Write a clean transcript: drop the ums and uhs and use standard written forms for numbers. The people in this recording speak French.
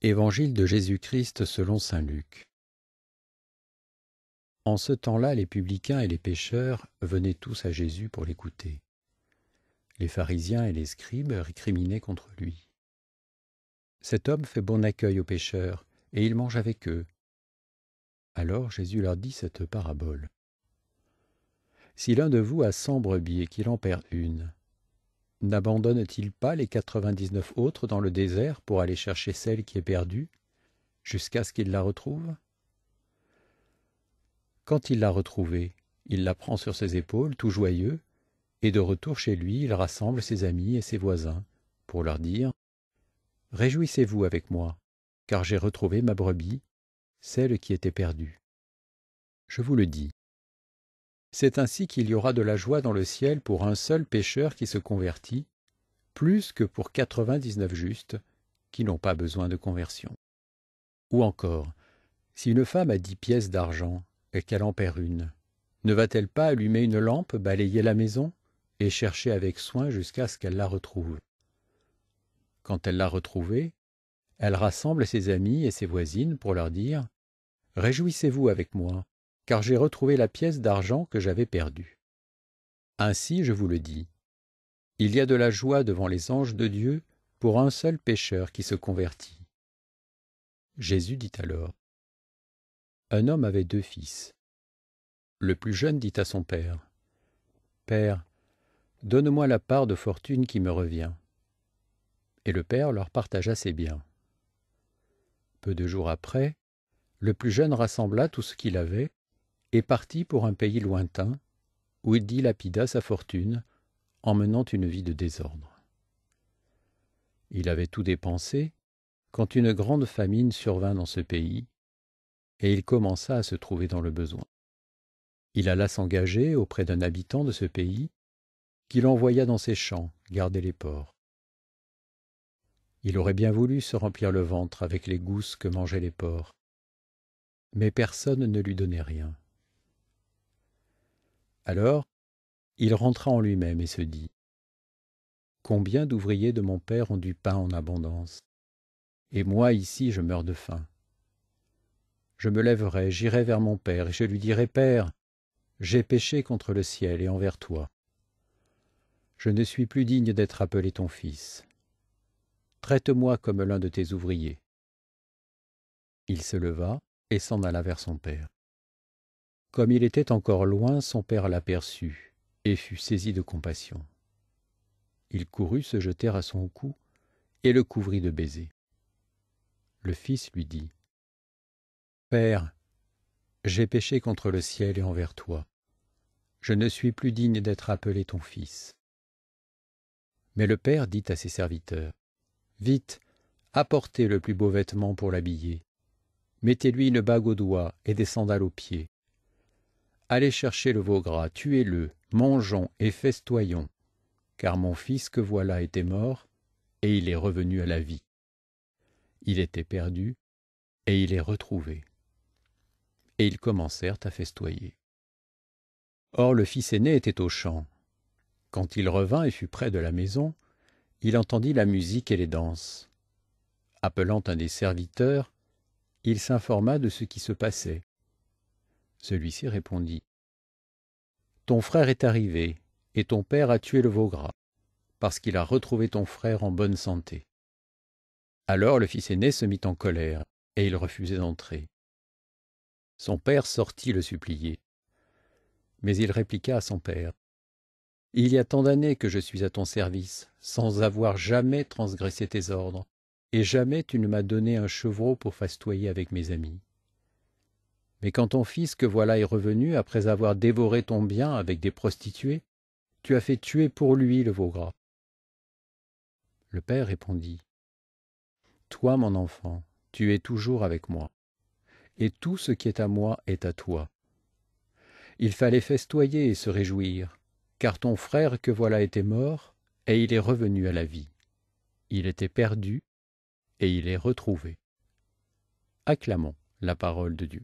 Évangile de Jésus-Christ selon saint Luc. En ce temps-là, les publicains et les pécheurs venaient tous à Jésus pour l'écouter. Les pharisiens et les scribes récriminaient contre lui. Cet homme fait bon accueil aux pécheurs, et il mange avec eux. Alors Jésus leur dit cette parabole. Si l'un de vous a 100 brebis et qu'il en perd une, n'abandonne-t-il pas les 99 autres dans le désert pour aller chercher celle qui est perdue, jusqu'à ce qu'il la retrouve ? Quand il l'a retrouvée, il la prend sur ses épaules, tout joyeux, et de retour chez lui, il rassemble ses amis et ses voisins, pour leur dire « Réjouissez-vous avec moi, car j'ai retrouvé ma brebis, celle qui était perdue. » Je vous le dis, c'est ainsi qu'il y aura de la joie dans le ciel pour un seul pécheur qui se convertit, plus que pour 99 justes qui n'ont pas besoin de conversion. Ou encore, si une femme a 10 pièces d'argent et qu'elle en perd une, ne va-t-elle pas allumer une lampe, balayer la maison et chercher avec soin jusqu'à ce qu'elle la retrouve ? Quand elle l'a retrouvée, elle rassemble ses amis et ses voisines pour leur dire « Réjouissez-vous avec moi, car j'ai retrouvé la pièce d'argent que j'avais perdue. » Ainsi, je vous le dis, il y a de la joie devant les anges de Dieu pour un seul pécheur qui se convertit. Jésus dit alors, un homme avait 2 fils. Le plus jeune dit à son père, « Père, donne-moi la part de fortune qui me revient. » Et le père leur partagea ses biens. Peu de jours après, le plus jeune rassembla tout ce qu'il avait et partit pour un pays lointain, où il dilapida sa fortune en menant une vie de désordre. Il avait tout dépensé quand une grande famine survint dans ce pays, et il commença à se trouver dans le besoin. Il alla s'engager auprès d'un habitant de ce pays, qu'il envoya dans ses champs garder les porcs. Il aurait bien voulu se remplir le ventre avec les gousses que mangeaient les porcs, mais personne ne lui donnait rien. Alors, il rentra en lui-même et se dit, « Combien d'ouvriers de mon père ont du pain en abondance, et moi ici je meurs de faim. Je me lèverai, j'irai vers mon père, et je lui dirai, « Père, j'ai péché contre le ciel et envers toi. Je ne suis plus digne d'être appelé ton fils. Traite-moi comme l'un de tes ouvriers. » Il se leva et s'en alla vers son père. Comme il était encore loin, son père l'aperçut et fut saisi de compassion. Il courut se jeter à son cou et le couvrit de baisers. Le fils lui dit, « Père, j'ai péché contre le ciel et envers toi. Je ne suis plus digne d'être appelé ton fils. » Mais le père dit à ses serviteurs, « Vite, apportez le plus beau vêtement pour l'habiller. Mettez-lui une bague au doigt et des sandales aux pieds. Allez chercher le veau gras, tuez-le, mangeons et festoyons, car mon fils que voilà était mort, et il est revenu à la vie. Il était perdu, et il est retrouvé. » Et ils commencèrent à festoyer. Or le fils aîné était aux champs. Quand il revint et fut près de la maison, il entendit la musique et les danses. Appelant un des serviteurs, il s'informa de ce qui se passait. Celui-ci répondit, « Ton frère est arrivé, et ton père a tué le veau gras, parce qu'il a retrouvé ton frère en bonne santé. » Alors le fils aîné se mit en colère, et il refusait d'entrer. Son père sortit le supplier. Mais il répliqua à son père, « Il y a tant d'années que je suis à ton service, sans avoir jamais transgressé tes ordres, et jamais tu ne m'as donné un chevreau pour festoyer avec mes amis. Mais quand ton fils que voilà est revenu, après avoir dévoré ton bien avec des prostituées, tu as fait tuer pour lui le veau gras. » Le père répondit, « Toi, mon enfant, tu es toujours avec moi, et tout ce qui est à moi est à toi. Il fallait festoyer et se réjouir, car ton frère que voilà était mort, et il est revenu à la vie. Il était perdu, et il est retrouvé. » Acclamons la parole de Dieu.